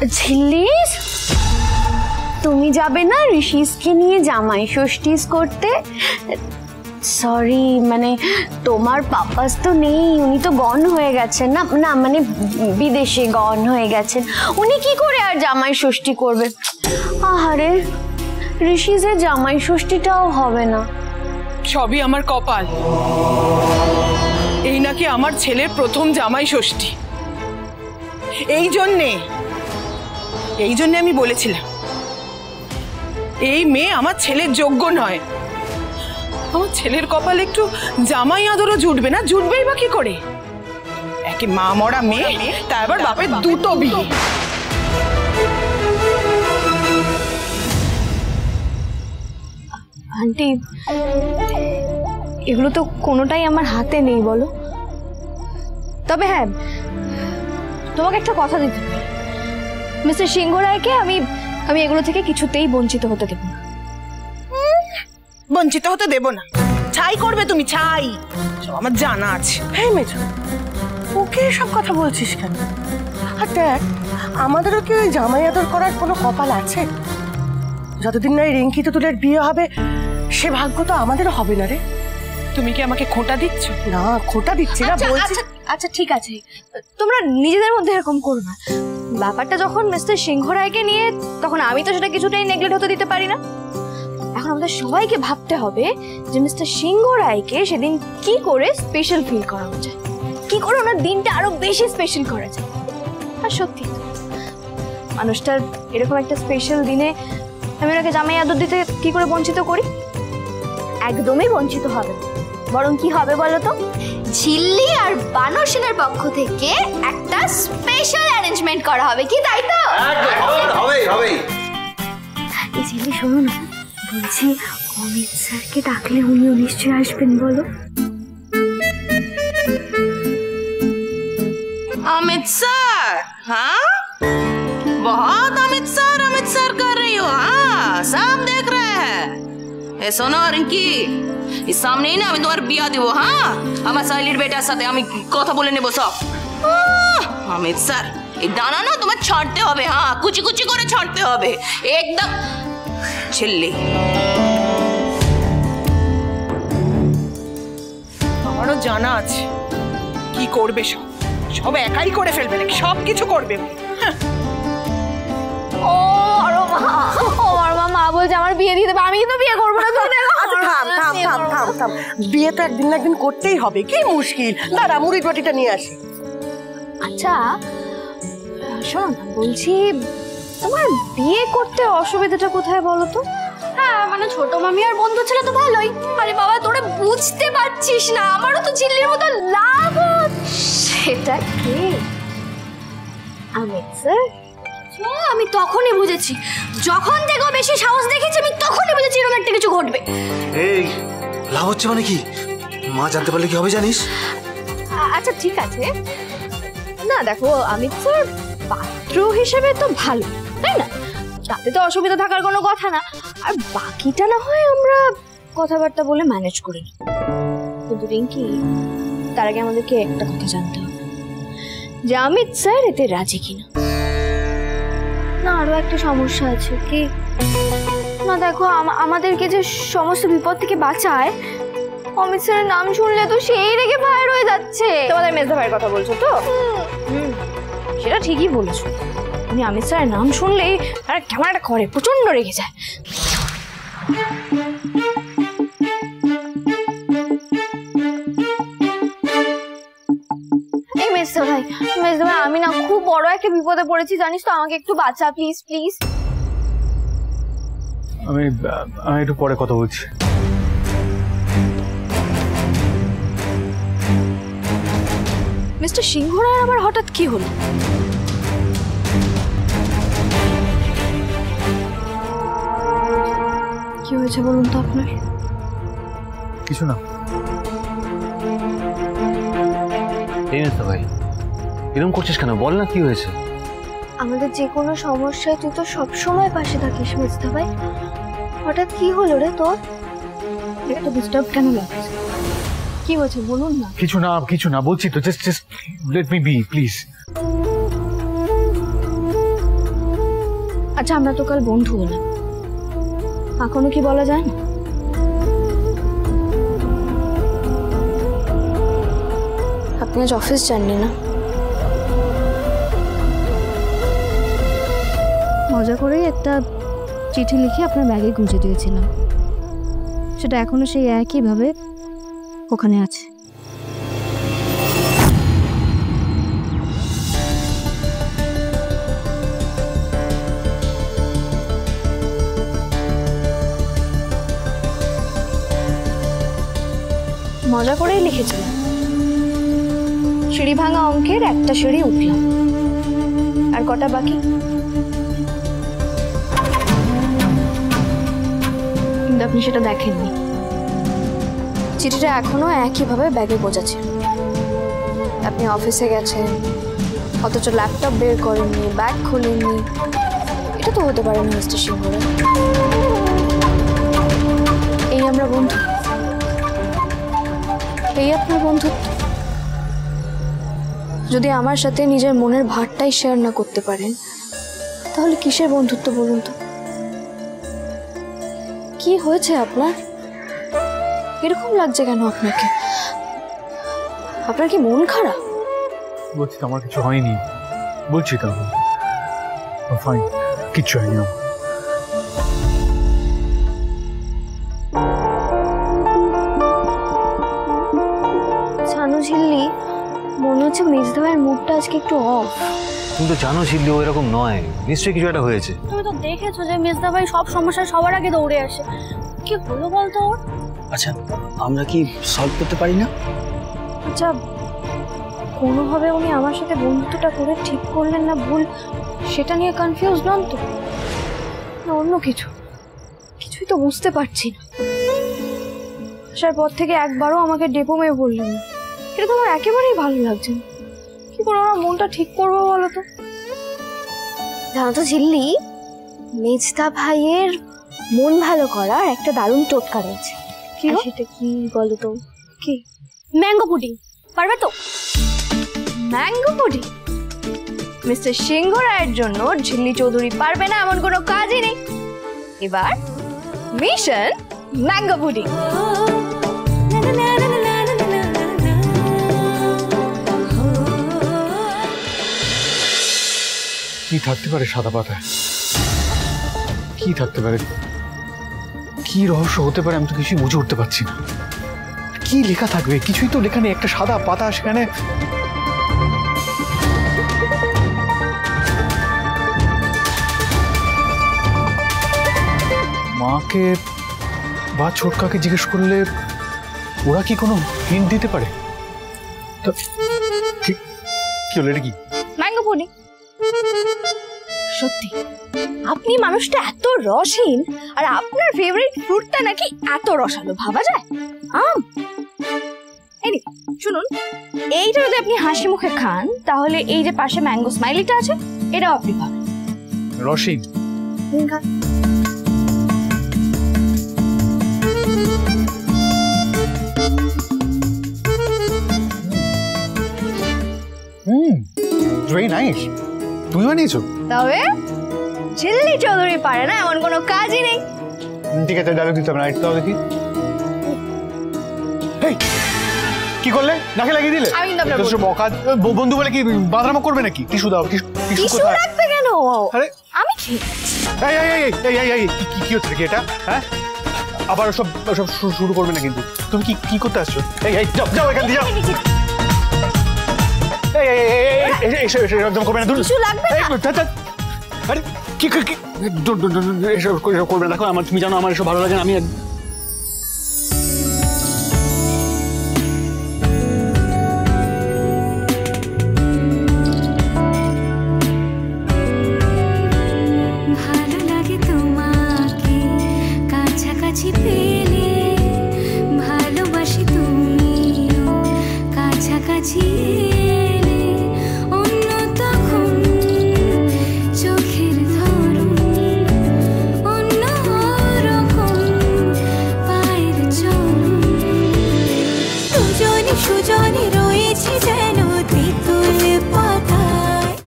ঝিল্লিস, তুমি যাবে না ঋষিসকে নিয়ে জামাই ষষ্ঠী করতে? সরি, মানে তোমার পাপাস তো নেই, উনি তো গন হয়ে গেছেন। না না, মানে বিদেশে গন হয়ে গেছেন। উনি কি করে আর জামাই ষষ্ঠী করবে? আহারে, ঋষিসের জামাই ষষ্ঠীটাও হবে না। সবই আমার কপাল। এই নাকি আমার ছেলের প্রথম জামাই ষষ্ঠী। এই জন্যে আমি বলেছিলাম এই মেয়ে আমার ছেলের যোগ্য নয়। আমার ছেলের কপালে একটু জামাই আদরও জুটবে না? জুটবেই বা কি করে? একে মা মরা মেয়ে, তার আবার বাপের দুটো বিয়ে। আন্টি, এগুলো তো কোনোটাই আমার হাতে নেই বলো। তবে হ্যাঁ, তোমাকে একটা কথা দিতে পারি, মিস্টার সিংহ রায়কে আমি এগুলো থেকে কিছুতেই বঞ্চিত হতে দেব না। বঞ্চিত হতে দেব না? ছাই করবে তুমি, ছাই। আমার জানা আছে। হ্যাঁ মেজো, ওকে সব কথা বলছিস কেন? আর দেখ, আমাদেরও কি ওই জামাই আদর করার কোনো কপাল আছে? যতদিন না রিঙ্কি তুতুলের বিয়ে হবে, সে ভাগ্য তো আমাদেরও হবে না রে। তুমি কি আমাকে খোঁটা দিচ্ছ? না, খোঁটা দিচ্ছি না, বলছি। আচ্ছা ঠিক আছে, তোমরা নিজেদের মধ্যে এরকম করো না। ব্যাপারটা যখন মিস্টার সিংহ রায়কে নিয়ে, তখন আমি তো সেটা কিছুতেই নেগলেক্ট হতে দিতে পারি না। এখন আমাদের সবাইকে ভাবতে হবে যে মিস্টার সিংহ রায়কে সেদিন কি করে স্পেশাল ফিল করানো যায়, কি করে ওনার দিনটা আরো বেশি স্পেশাল করা যায়। আর সত্যি মানুষটার এরকম একটা স্পেশাল দিনে আমি ওনাকে জামাই আদর দিতে কি করে বঞ্চিত করি? একদমই বঞ্চিত হবে না। বরং কি হবে বলো তো, ঝিল্লি আর বানর সেনার পক্ষ থেকে একটা স্পেশাল অ্যারেঞ্জমেন্ট করা হবে। কি তাই তো? হবে। এই ঝিল্লি, শোনো না, বলছি অমিত স্যারকে ডাকলে উনিও নিশ্চয়ই আসবেন বলো। अमित सर, हाँ बहुत अमित सर कर रही हो। हाँ, सब देख रहे हैं। ए सुनो रिंकी, इस सामने ही ना আমি তোমার বিয়া দিব। হ্যাঁ, আমার সাইলির বেটার সাথে আমি কথা বলে নেব সব। অমিত স্যার, এই দানা না তোমার ছাড়তে হবে। হ্যাঁ, কুচি কুচি করে ছাড়তে হবে একদম। ঝিল্লি, আমারও জানা আছে কি করবে। সব একাই করে ফেলবে নাকি? সব কিছু করবে। মা বলছে আমার বিয়ে দিয়ে দেবে, আমি কিন্তু বিয়ে করবো না। থাম, বিয়ে তো একদিন না একদিন করতেই হবে। কি মুশকিল, দাঁড়া মুড়ি রুটিটা নিয়ে আসি। আচ্ছা শোনো না, বলছি তোমার বিয়ে করতে অসুবিধাটা কোথায় বলো তো? হ্যাঁ, মানে ছোট মামি আর বন্ধু ছিল তো ভালোই। আরে বাবা, তোরা বুঝতে পারছিস না, আমারও তো ঝিল্লির মতো লাভ। সেটা কি অমিত স্যার? আমি তখনই বুঝেছি, যখন দেখো বেশি সাহস দেখেছি, আমি তখনই বুঝেছি এরকম একটা কিছু ঘটবে। এই লাভ হচ্ছে মানে কি? মা জানতে পারলে কি হবে জানিস? আচ্ছা ঠিক আছে, না দেখো অমিত স্যার পাত্র হিসেবে তো ভালো, তাই না? তাতে তো অসুবিধা থাকার কোনো কথা না। আর বাকিটা না হয় আমরা কথাবার্তা বলে ম্যানেজ করে নিই। কিন্তু রিঙ্কি, তার আগে আমাদেরকে একটা কথা জানতে হবে যে অমিত স্যার এতে রাজি কিনা। না, আরো একটা সমস্যা আছে। কি? না দেখো, আমাদেরকে যে সমস্ত বিপদ থেকে বাঁচায়, অমিত স্যারের নাম শুনলে তো সেই রেগে ফায়ার হয়ে যাচ্ছে। তোমাদের মেজদা ভাইয়ের কথা বলছো তো? সেটা ঠিকই বলেছো। উনি অমিত স্যারের নাম শুনলেই আর কেমন একটা করে, প্রচন্ড রেগে যায়। এই মেজদা ভাই, আমি না খুব বড় একটা বিপদে পড়েছি, জানিস তো? আমাকে একটু বাঁচা প্লিজ প্লিজ। আমি একটু পরে কথা বলছি। মিস্টার সিংহ রায়ের আবার হঠাৎ কি হলো? কি হয়েছে বলুন তো আপনার? কিছু না। এই না ভাই, এরকম করছিস কেন? বল না কি হয়েছে। আমাদের যে কোনো সমস্যায় তুই তো সবসময় পাশে থাকিস মেজদা ভাই। হঠাৎ কি হলো রে তোর? একটু ডিস্টার্ব কেন লাগছে? কি হয়েছে বলুন না। কিছু না বলছি তো, just let me be please. আচ্ছা আমরা তো কাল বন্ধু হলাম, এখনো কি বলা যায় না? আপনি আজ অফিস যাননি না? মজা করেই একটা চিঠি লিখে আপনার ব্যাগে গুঁজে দিয়েছিলাম, সেটা এখনো সেই একইভাবে ওখানে আছে। মজা করেই লিখেছিলাম, সিঁড়ি ভাঙা অঙ্কের একটা সিঁড়ি উঠলাম, আর কটা বাকি? কিন্তু আপনি সেটা দেখেননি। চিঠিটা এখনো একইভাবে ব্যাগে বোঝাচ্ছে। আপনি অফিসে গেছেন অথচ ল্যাপটপ বের করেননি, ব্যাগ খোলেননি। এটা তো হতে পারে না মিস্টার সিংহরা। এই আমরা বন্ধু, এই আপনার বন্ধুত্ব। যদি আমার সাথে নিজের মনের ভারটাই শেয়ার না করতে পারেন তাহলে কিসের বন্ধুত্ব বলুন তো? কি হয়েছে আপনার? এরকম লাগছে কেন আপনাকে? আপনার কি মন খারাপ? বলছি তো আমার কিছু হয়নি, বলছি তো ফাইন, কিচ্ছু হয়নি। ছানু ঝিল্লি, মনে হচ্ছে মেজদা ভাইয়ের মুডটা আজকে একটু অফ। তুমি তো জানো ঝিল্লি ও এরকম নয়, নিশ্চয়ই কিছু একটা হয়েছে। তুমি তো দেখেছো যে মেজদা ভাই সব সমস্যায় সবার আগে দৌড়ে আসে। কি হলো বলতো ওর? আচ্ছা আমরা কি সলভ করতে পারি না? আচ্ছা কোনোভাবে উনি আমার সাথে বন্ধুত্বটা করে ঠিক করলেন না ভুল, সেটা নিয়ে কনফিউজ নন তো? না অন্য কিছু? কিছুই তো বুঝতে পারছি না। আসার পর থেকে একবারও আমাকে ডেপো মেয়ে বললেন না, এটা তো আমার একেবারেই ভালো লাগছে না। কি করে আমার মনটা ঠিক করবো বলো তো? জানো তো ঝিল্লি, মেজদা ভাইয়ের মন ভালো করার একটা দারুণ টোটকা রয়েছে। কি সেটা কি বলো তো? কি? ম্যাঙ্গো পুডিং পারবে তো? Mango pudding? মিস্টার সিংহ রায়ের জন্য ঝিল্লি চৌধুরী পারবে না এমন কোনো কাজই নেই। এবার মিশন ম্যাঙ্গো পুডিং। কি থাকতে পারে সাদা পাতায়? কি থাকতে পারে? কি রহস্য হতে পারে? আমি তো কিছুই বুঝে উঠতে পারছি না। কি লেখা থাকবে? কিছুই তো লেখা নেই। একটা সাদা পাতা, সেখানে মাকে বা ছোটকাকে জিজ্ঞেস করলে ওরা কি কোনো হিন্ট দিতে পারে? তো কি হলো? এটা কি? Mango pudding. সত্যি আপনি মানুষটা এত রসহীন, আর আপনার ফেভারিট ফ্রুটটা নাকি এত রসালো, ভাবা যায়? আম। এই শুনুন, এইটা যদি আপনি হাসি মুখে খান তাহলে এই যে পাশে ম্যাঙ্গো স্মাইলিটা আছে এটাও আপনি পাবেন। রসিন খান। Very nice. তুমি বানিয়েছো? তবে ঝিল্লি চৌধুরী পারে না এমন কোনো কাজই নেই। ঠিক আছে, ডায়লগ দিতে হবে না। একটু দেখি। কি করলে? নাকে লাগিয়ে দিলে? আমি কিন্তু আপনার বন্ধু বলে কি বাদরামো করবে নাকি? টিস্যু দাও। টিস্যু রাখবে কেন? আরে আমি ঠিক। কি হচ্ছে কি এটা? হ্যাঁ, আবার সব শুরু করবে না কিন্তু। তুমি কি করতে আসছো? যাও এখান দিয়ে, যাও। একদম করবে না। টিস্যু লাগবে না। আরে কি এসব করবে না। দেখো আমার, তুমি জানো আমার এসব ভালো লাগে না। আমি